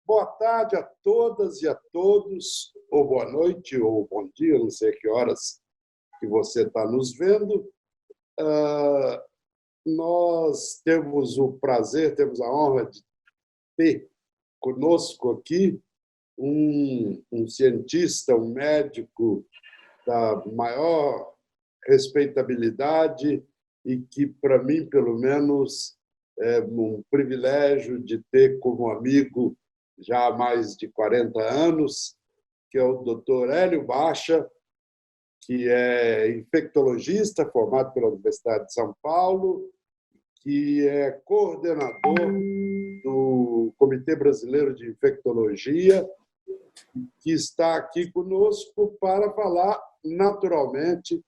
Boa tarde a todas e a todos, ou boa noite, ou bom dia, não sei que horas que você está nos vendo. Nós temos o prazer, temos a honra de ter conosco aqui um cientista, um médico da maior respeitabilidade e que, para mim, pelo menos, é um privilégio de ter como amigo já há mais de 40 anos, que é o Dr. Hélio Baixa, que é infectologista formado pela Universidade de São Paulo, que é coordenador do Comitê Brasileiro de Infectologia, que está aqui conosco para falar, naturalmente,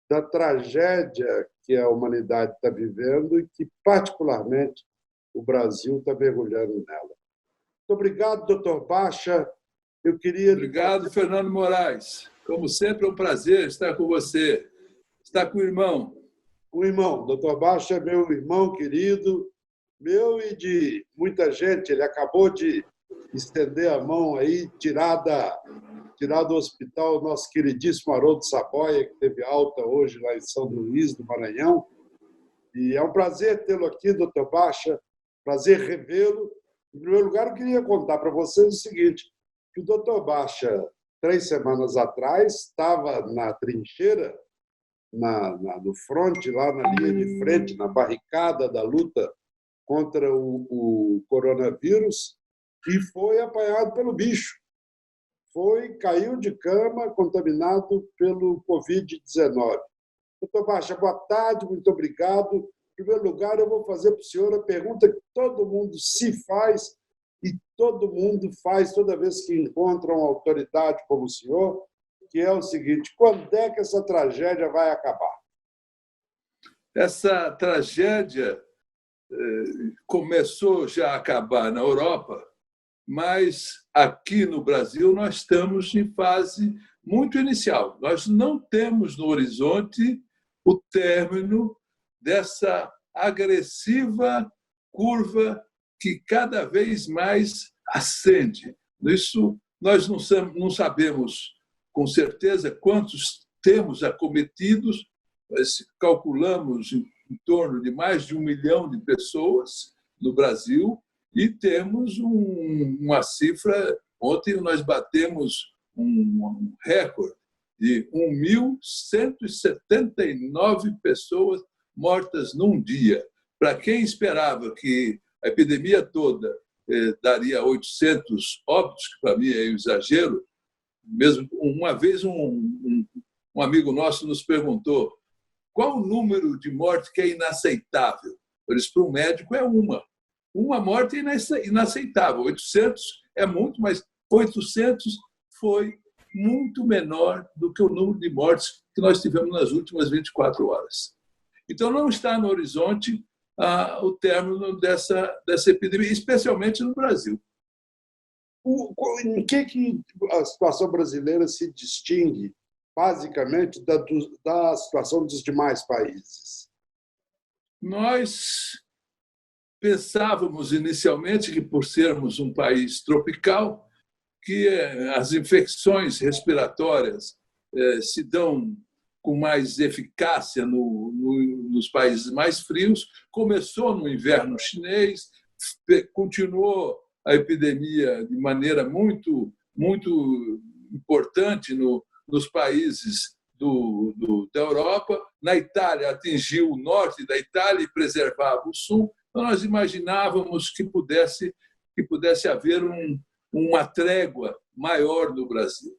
da tragédia que a humanidade está vivendo e que, particularmente, o Brasil está mergulhando nela. Muito obrigado, doutor Baixa. Eu queria... Obrigado, Fernando Moraes. Como sempre, é um prazer estar com você. Está com o irmão. O irmão, doutor Baixa é meu irmão querido, meu e de muita gente. Ele acabou de estender a mão aí, tirar do hospital o nosso queridíssimo Haroldo Saboia, que teve alta hoje lá em São Luís do Maranhão. E é um prazer tê-lo aqui, doutor Baixa, prazer revê-lo. Em primeiro lugar, eu queria contar para vocês o seguinte, que o doutor Baixa, 3 semanas atrás, estava na trincheira, no fronte, lá na linha de frente, na barricada da luta contra o coronavírus, e foi apanhado pelo bicho. Caiu de cama contaminado pelo Covid-19. Doutor Baixa, boa tarde, muito obrigado. Em primeiro lugar, eu vou fazer para o senhor a pergunta que todo mundo se faz e todo mundo faz toda vez que encontra uma autoridade como o senhor, que é o seguinte: quando é que essa tragédia vai acabar? Essa tragédia começou já a acabar na Europa, mas aqui no Brasil nós estamos em fase muito inicial. Nós não temos no horizonte o término dessa agressiva curva que cada vez mais ascende. Isso nós não sabemos com certeza quantos temos acometidos, mas calculamos em torno de mais de 1 milhão de pessoas no Brasil e temos uma cifra. Ontem nós batemos um recorde de 1.179 pessoas mortas num dia. Para quem esperava que a epidemia toda daria 800 óbitos, que para mim é um exagero, mesmo uma vez um amigo nosso nos perguntou qual o número de mortes que é inaceitável. Eu disse, para um médico é uma morte é inaceitável. 800 é muito, mas 800 foi muito menor do que o número de mortes que nós tivemos nas últimas 24 horas. Então, não está no horizonte o término dessa epidemia, especialmente no Brasil. Em que a situação brasileira se distingue, basicamente, da situação dos demais países? Nós pensávamos inicialmente que, por sermos um país tropical, que as infecções respiratórias se dão com mais eficácia nos países mais frios. Começou no inverno chinês, continuou a epidemia de maneira muito, muito importante nos países da Europa. Na Itália, atingiu o norte da Itália e preservava o sul. Então, nós imaginávamos que pudesse haver uma trégua maior no Brasil.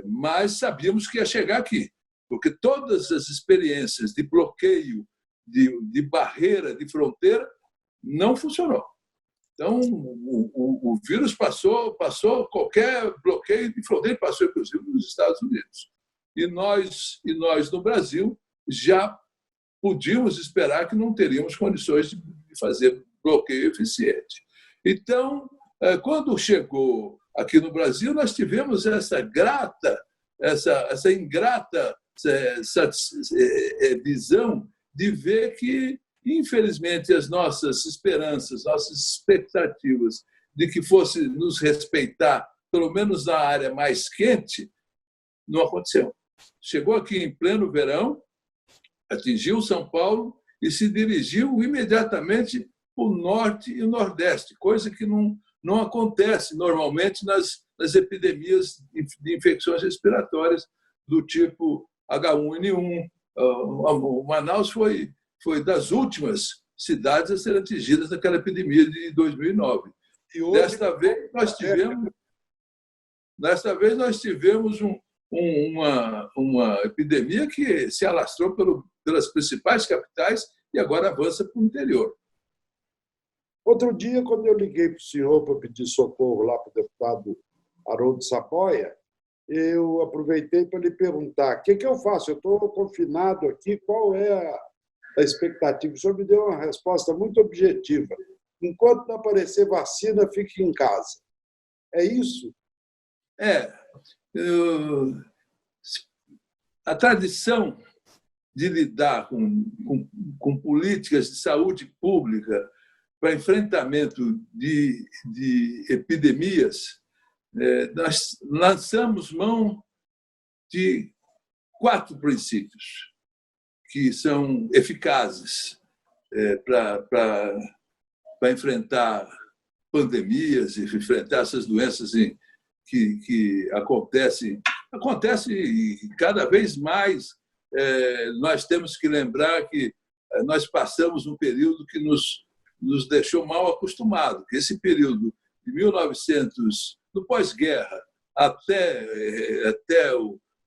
Mas sabíamos que ia chegar aqui, porque todas as experiências de bloqueio, de barreira, de fronteira, não funcionou. Então, o vírus passou qualquer bloqueio de fronteira, passou inclusive nos Estados Unidos. E nós no Brasil, já podíamos esperar que não teríamos condições de fazer bloqueio eficiente. Então, quando chegou aqui no Brasil, nós tivemos essa ingrata visão de ver que, infelizmente, as nossas esperanças, nossas expectativas de que fosse nos respeitar, pelo menos na área mais quente, não aconteceu. Chegou aqui em pleno verão, atingiu São Paulo e se dirigiu imediatamente para o norte e o nordeste, coisa que não acontece normalmente nas epidemias de infecções respiratórias do tipo H1N1. Manaus foi das últimas cidades a serem atingidas naquela epidemia de 2009. E hoje, desta vez nós tivemos uma epidemia que se alastrou pelas principais capitais e agora avança para o interior. Outro dia, quando eu liguei para o senhor para pedir socorro lá para o deputado Haroldo Saboia, eu aproveitei para lhe perguntar: o que eu faço? Eu estou confinado aqui, qual é a expectativa? O senhor me deu uma resposta muito objetiva. Enquanto não aparecer vacina, fique em casa. É isso? A tradição de lidar com políticas de saúde pública para enfrentamento de epidemias, nós lançamos mão de 4 princípios que são eficazes para enfrentar pandemias e enfrentar essas doenças que acontecem e cada vez mais. Nós temos que lembrar que nós passamos um período que nos deixou mal acostumados, que esse período de 1900, do pós-guerra, até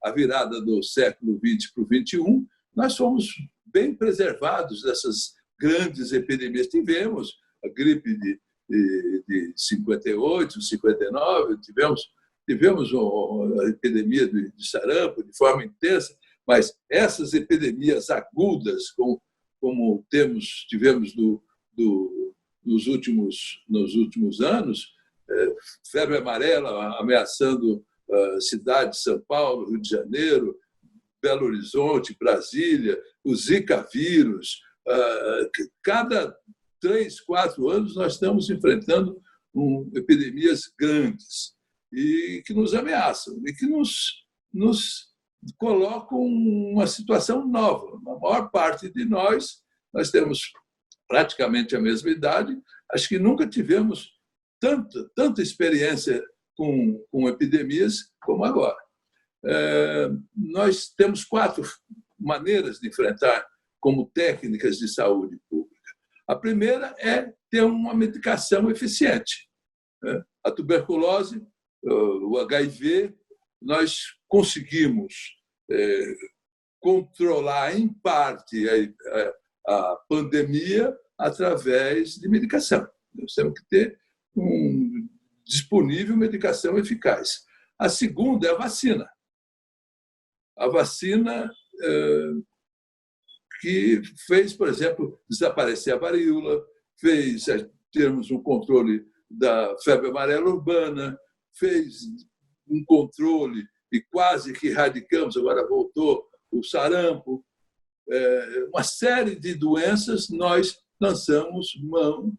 a virada do século XX para o XXI, nós fomos bem preservados dessas grandes epidemias. Tivemos a gripe de 58, 59, tivemos a epidemia de sarampo de forma intensa, mas essas epidemias agudas, como tivemos nos últimos anos, febre amarela ameaçando cidades de São Paulo, Rio de Janeiro, Belo Horizonte, Brasília, o Zika vírus. Cada 3, 4 anos nós estamos enfrentando epidemias grandes e que nos ameaçam e que nos colocam uma situação nova. A maior parte de nós temos praticamente a mesma idade, acho que nunca tivemos tanta experiência com epidemias como agora. Nós temos 4 maneiras de enfrentar como técnicas de saúde pública. A primeira é ter uma medicação eficiente. A tuberculose, o HIV, nós conseguimos controlar, em parte, a pandemia através de medicação. Nós temos que ter disponível medicação eficaz. A segunda é a vacina. A vacina que fez, por exemplo, desaparecer a varíola, fez termos um controle da febre amarela urbana, fez um controle e quase que erradicamos, agora voltou, o sarampo. Uma série de doenças nós lançamos mão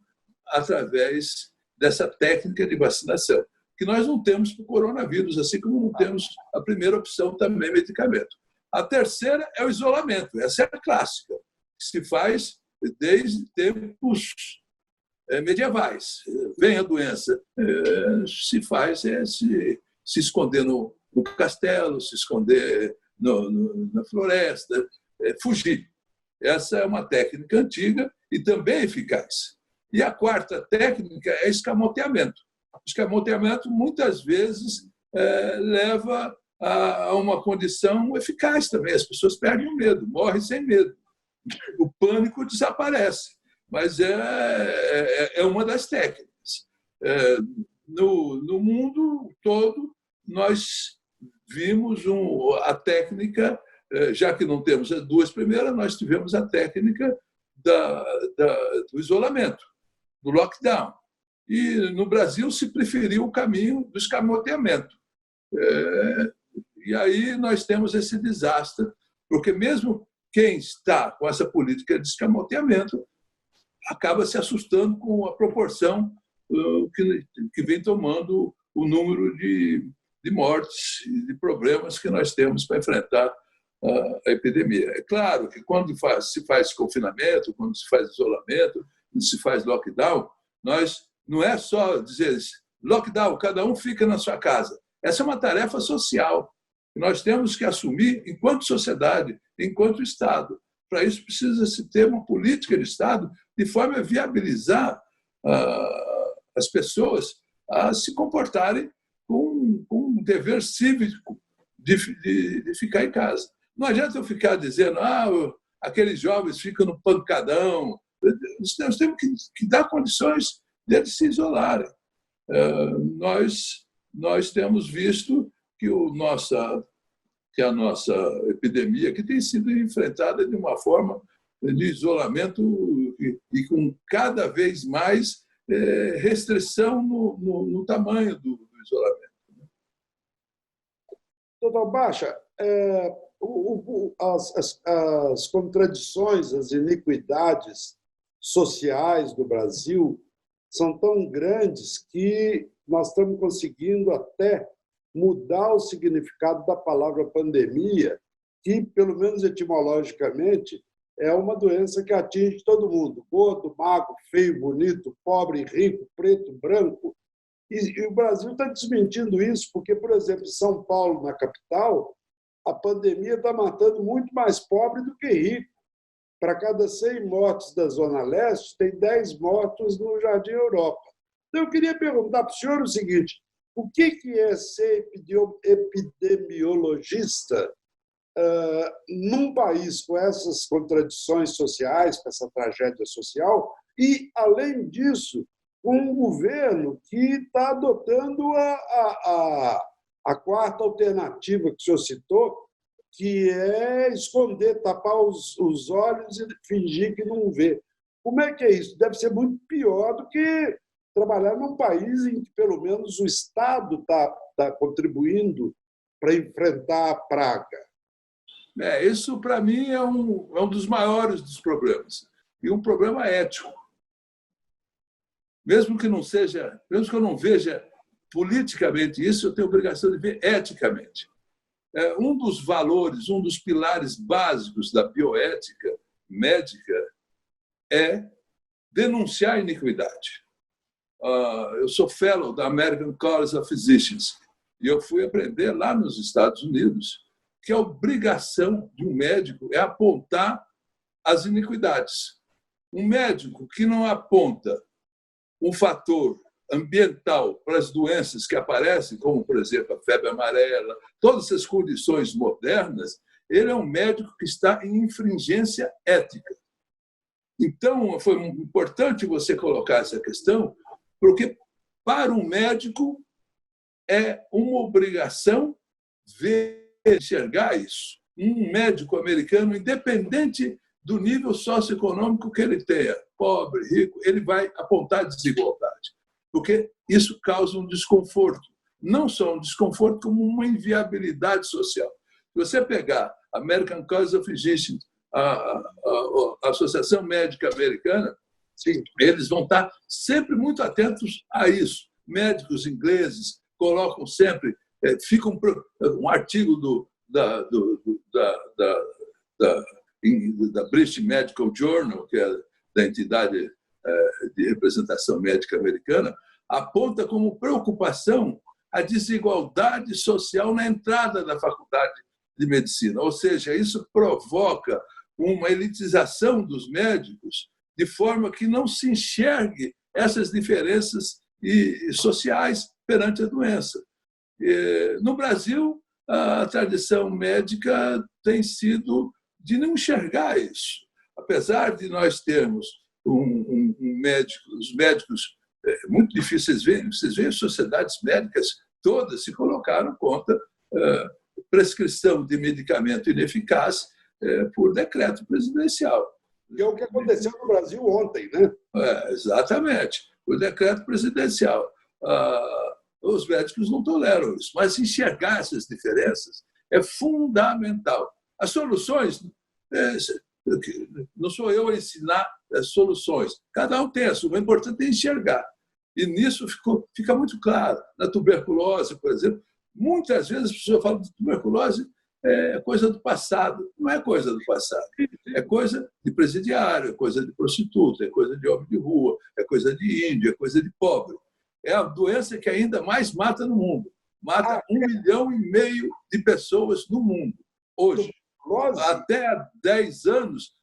através dessa técnica de vacinação, que nós não temos para o coronavírus, assim como não temos a primeira opção também, medicamento. A terceira é o isolamento, essa é a clássica, que se faz desde tempos medievais. Vem a doença, se faz se esconder no castelo, se esconder na floresta, fugir. Essa é uma técnica antiga e também eficaz. E a quarta técnica é escamoteamento. O escamoteamento, muitas vezes, leva a uma condição eficaz também. As pessoas perdem o medo, morrem sem medo. O pânico desaparece. Mas é uma das técnicas. No mundo todo, nós vimos a técnica, já que não temos as 2 primeiras, nós tivemos a técnica do isolamento, do lockdown. E no Brasil se preferiu o caminho do escamoteamento. E aí nós temos esse desastre, porque mesmo quem está com essa política de escamoteamento acaba se assustando com a proporção que vem tomando o número de mortes e de problemas que nós temos para enfrentar a epidemia. É claro que quando se faz confinamento, quando se faz isolamento, quando se faz lockdown, não é só dizer lockdown, cada um fica na sua casa. Essa é uma tarefa social que nós temos que assumir enquanto sociedade, enquanto Estado. Para isso precisa-se ter uma política de Estado de forma a viabilizar as pessoas a se comportarem com um dever cívico de ficar em casa. Não adianta eu ficar dizendo aqueles jovens ficam no pancadão. Nós temos que dar condições deles se isolarem. Nós temos visto que a nossa epidemia que tem sido enfrentada de uma forma de isolamento e com cada vez mais restrição no tamanho do isolamento. Doutor Baixa, as contradições, as iniquidades sociais do Brasil são tão grandes que nós estamos conseguindo até mudar o significado da palavra pandemia, que, pelo menos etimologicamente, é uma doença que atinge todo mundo, gordo, magro, feio, bonito, pobre, rico, preto, branco. E o Brasil está desmentindo isso, porque, por exemplo, em São Paulo, na capital, a pandemia está matando muito mais pobre do que rico. Para cada 100 mortos da Zona Leste, tem 10 mortos no Jardim Europa. Então, eu queria perguntar para o senhor o seguinte: o que é ser epidemiologista num país com essas contradições sociais, com essa tragédia social, e, além disso, com um governo que está adotando a quarta alternativa que o senhor citou, que é esconder, tapar os olhos e fingir que não vê. Como é que é isso? Deve ser muito pior do que trabalhar num país em que, pelo menos, o Estado está contribuindo para enfrentar a praga. Isso, para mim, é um dos maiores dos problemas. E um problema ético. Mesmo que eu não veja politicamente isso, eu tenho a obrigação de ver eticamente. Um dos valores, um dos pilares básicos da bioética médica é denunciar a iniquidade. Eu sou fellow da American College of Physicians e eu fui aprender lá nos Estados Unidos que a obrigação de um médico é apontar as iniquidades. Um médico que não aponta um fator ambiental para as doenças que aparecem, como, por exemplo, a febre amarela, todas essas condições modernas, ele é um médico que está em infringência ética. Então, foi importante você colocar essa questão, porque, para um médico, é uma obrigação enxergar isso. Um médico americano, independente do nível socioeconômico que ele tenha, pobre, rico, ele vai apontar desigualdade, porque isso causa um desconforto. Não só um desconforto, como uma inviabilidade social. Se você pegar a American College of Physicians, a Associação Médica Americana, sim, eles vão estar sempre muito atentos a isso. Médicos ingleses colocam sempre, ficam um artigo da British Medical Journal, que é da entidade de representação médica americana, aponta como preocupação a desigualdade social na entrada da faculdade de medicina. Ou seja, isso provoca uma elitização dos médicos de forma que não se enxergue essas diferenças sociais perante a doença. No Brasil, a tradição médica tem sido de não enxergar isso. Apesar de nós termos os médicos muito difíceis, vocês veem, as sociedades médicas todas se colocaram contra prescrição de medicamento ineficaz por decreto presidencial. Que é o que aconteceu no Brasil ontem, né? Exatamente, por decreto presidencial. Os médicos não toleram isso, mas enxergar essas diferenças é fundamental. As soluções, não sou eu a ensinar as soluções, cada um tem a sua, o importante é enxergar. E nisso fica muito claro. Na tuberculose, por exemplo, muitas vezes as pessoas falam de tuberculose é coisa do passado. Não é coisa do passado. É coisa de presidiário, é coisa de prostituta, é coisa de homem de rua, é coisa de índio, é coisa de pobre. É a doença que ainda mais mata no mundo. Mata 1,5 milhão de pessoas no mundo, hoje. Até há 10 anos,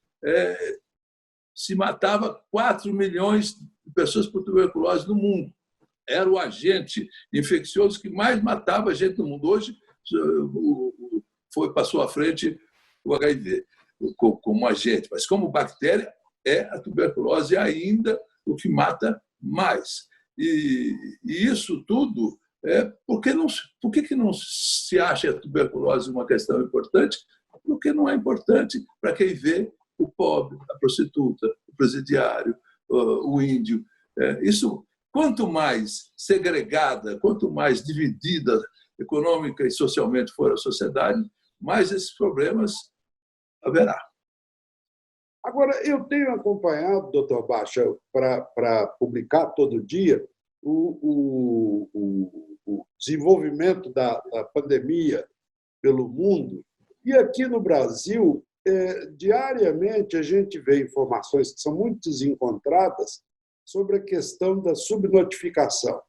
se matava 4 milhões de pessoas por tuberculose no mundo. Era o agente infeccioso que mais matava gente no mundo. Hoje passou à frente o HIV como agente, mas como bactéria a tuberculose ainda o que mata mais. E isso tudo por que não se acha a tuberculose uma questão importante? Porque não é importante para quem vê o pobre, a prostituta, o presidiário, o índio. Isso, quanto mais segregada, quanto mais dividida econômica e socialmente for a sociedade, mais esses problemas haverá. Agora, eu tenho acompanhado, doutor Baixa, para publicar todo dia, o desenvolvimento da pandemia pelo mundo. E aqui no Brasil, diariamente, a gente vê informações que são muito desencontradas sobre a questão da subnotificação.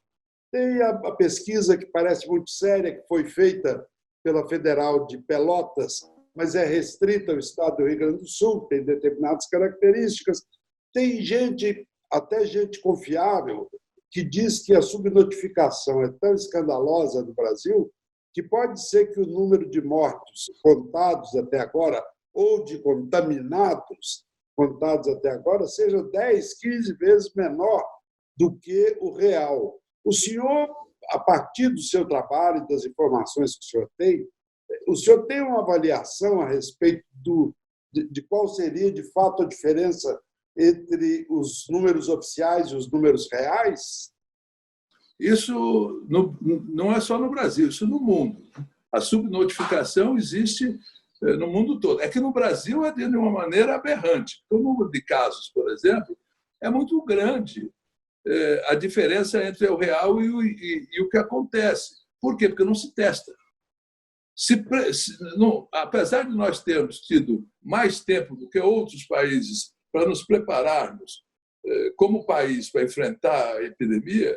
Tem a pesquisa que parece muito séria, que foi feita pela Federal de Pelotas, mas é restrita ao estado do Rio Grande do Sul, tem determinadas características. Tem gente, até gente confiável, que diz que a subnotificação é tão escandalosa no Brasil que pode ser que o número de mortos contados até agora ou de contaminados contados até agora seja 10, 15 vezes menor do que o real. O senhor, a partir do seu trabalho e das informações que o senhor tem uma avaliação a respeito de qual seria, de fato, a diferença entre os números oficiais e os números reais? Isso não é só no Brasil, isso no mundo. A subnotificação existe no mundo todo. É que no Brasil é de uma maneira aberrante. O número de casos, por exemplo, é muito grande. A diferença entre o real e o que acontece. Por quê? Porque não se testa. Apesar de nós termos tido mais tempo do que outros países para nos prepararmos como país para enfrentar a epidemia,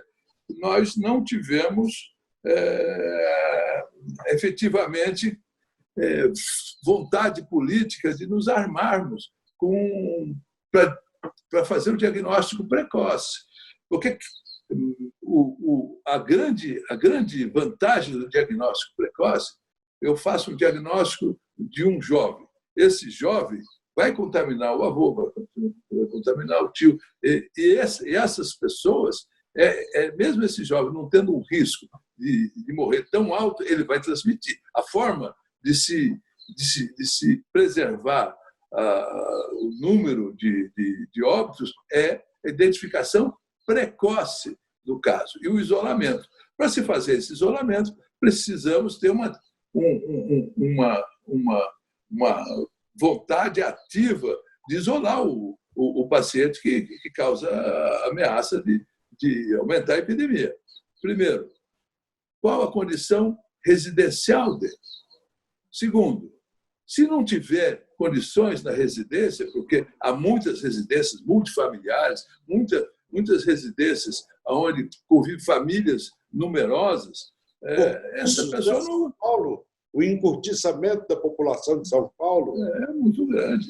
nós não tivemos efetivamente vontade política de nos armarmos para fazer o diagnóstico precoce. Porque a grande vantagem do diagnóstico precoce, eu faço um diagnóstico de um jovem. Esse jovem vai contaminar o avô, vai contaminar o tio. E essas pessoas, mesmo esse jovem não tendo um risco de morrer tão alto, ele vai transmitir. A forma de se preservar o número de óbitos é a identificação precoce do caso e o isolamento. Para se fazer esse isolamento, precisamos ter uma vontade ativa de isolar o paciente que causa a ameaça de aumentar a epidemia. Primeiro, qual a condição residencial dele? Segundo, se não tiver condições na residência, porque há muitas residências multifamiliares, muitas residências onde convivem famílias numerosas, essa pessoa não... O encurtiçamento da população de São Paulo é muito grande.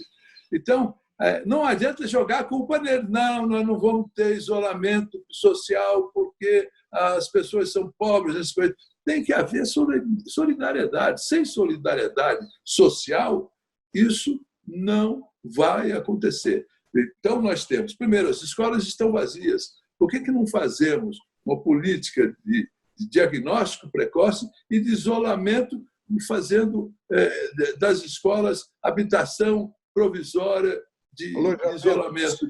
Então, não adianta jogar a culpa nele. Não, nós não vamos ter isolamento social porque as pessoas são pobres. Tem que haver solidariedade. Sem solidariedade social, isso não vai acontecer. Então, nós temos, primeiro, as escolas estão vazias. Por que não fazemos uma política de diagnóstico precoce e de isolamento, fazendo das escolas habitação provisória de isolamento?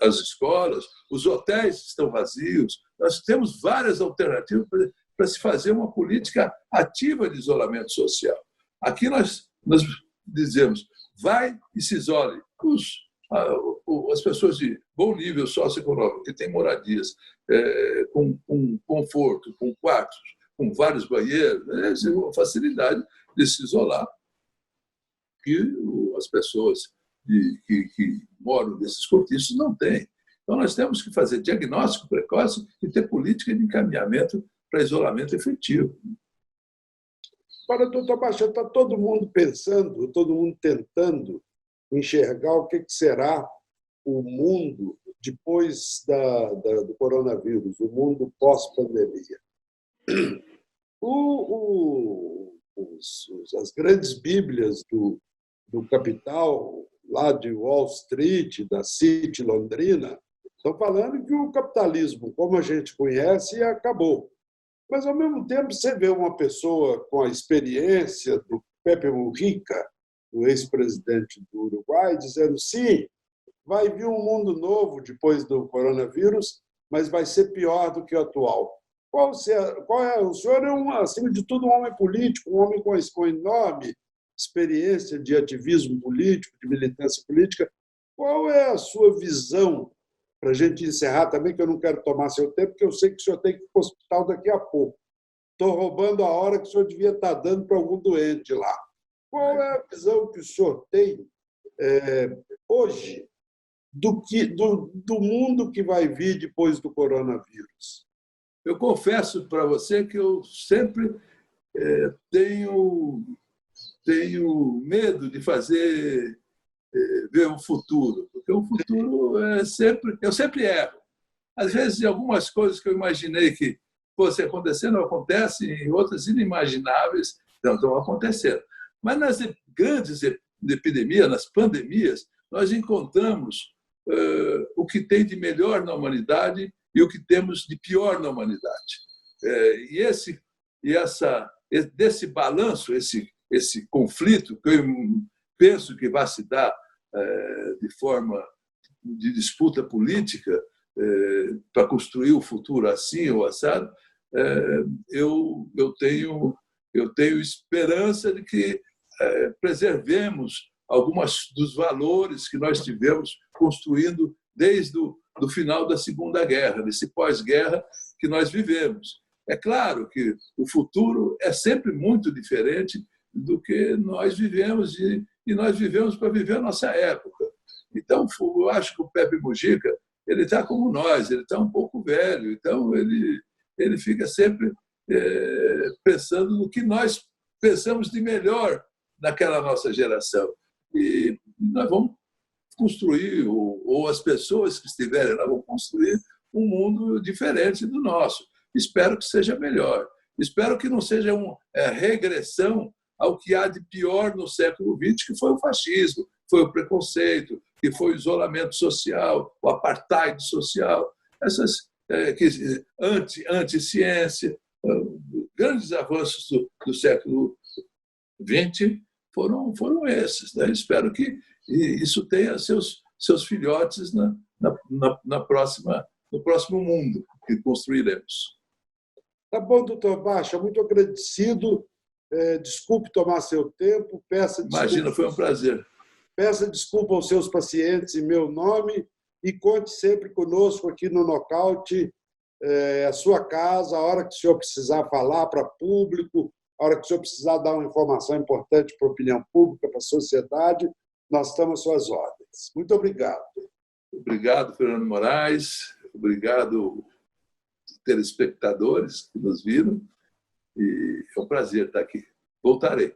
As escolas, os hotéis estão vazios. Nós temos várias alternativas para se fazer uma política ativa de isolamento social. Aqui nós dizemos, vai e se isole. as pessoas de bom nível socioeconômico, que têm moradias com conforto, com quartos, com vários banheiros, é uma facilidade de se isolar, que as pessoas que moram nesses cortiços não têm. Então, nós temos que fazer diagnóstico precoce e ter política de encaminhamento para isolamento efetivo. Agora, doutor Baixa, está todo mundo pensando, todo mundo tentando enxergar o que será o mundo depois do coronavírus, o mundo pós-pandemia. As grandes bíblias do capital, lá de Wall Street, da City Londrina, estão falando que o capitalismo, como a gente conhece, acabou. Mas, ao mesmo tempo, você vê uma pessoa com a experiência do Pepe Mujica, o ex-presidente do Uruguai, dizendo sim, vai vir um mundo novo depois do coronavírus, mas vai ser pior do que o atual. O senhor é, acima de tudo, um homem político, um homem com enorme experiência de ativismo político, de militância política. Qual é a sua visão, para a gente encerrar também, que eu não quero tomar seu tempo, porque eu sei que o senhor tem que ir para o hospital daqui a pouco. Estou roubando a hora que o senhor devia estar dando para algum doente lá. Qual é a visão que o senhor tem hoje do mundo que vai vir depois do coronavírus? Eu confesso para você que eu sempre tenho medo de ver o futuro, porque o futuro eu sempre erro. Às vezes, algumas coisas que eu imaginei que fosse acontecer não acontecem, e outras inimagináveis não estão acontecendo. Mas nas grandes epidemias, nas pandemias, nós encontramos o que tem de melhor na humanidade e o que temos de pior na humanidade. Desse balanço, esse conflito, que eu penso que vai se dar de forma de disputa política para construir o futuro assim ou assado, eu tenho esperança de que preservemos alguns dos valores que nós tivemos construindo desde o final da Segunda Guerra, desse pós-guerra que nós vivemos. É claro que o futuro é sempre muito diferente do que nós vivemos, e nós vivemos para viver a nossa época. Então, eu acho que o Pepe Mujica ele está como nós, ele está um pouco velho, então ele fica sempre pensando no que nós pensamos de melhor naquela nossa geração. E nós vamos construir, ou as pessoas que estiverem lá vão construir um mundo diferente do nosso. Espero que seja melhor. Espero que não seja uma regressão ao que há de pior no século XX, que foi o fascismo, foi o preconceito, que foi o isolamento social, o apartheid social, essas anti-ciência, grandes avanços do século XX foram esses. Né? Espero que isso tenha seus filhotes no próximo mundo que construiremos. Tá bom, doutor Baixa, muito agradecido. Desculpe tomar seu tempo. Imagina, foi um prazer. Peça desculpa aos seus pacientes em meu nome e conte sempre conosco aqui no Nocaute, a sua casa, a hora que o senhor precisar falar para público, a hora que o senhor precisar dar uma informação importante para a opinião pública, para a sociedade, nós estamos às suas ordens. Muito obrigado. Obrigado, Fernando Moraes. Obrigado, telespectadores que nos viram. E é um prazer estar aqui. Voltarei.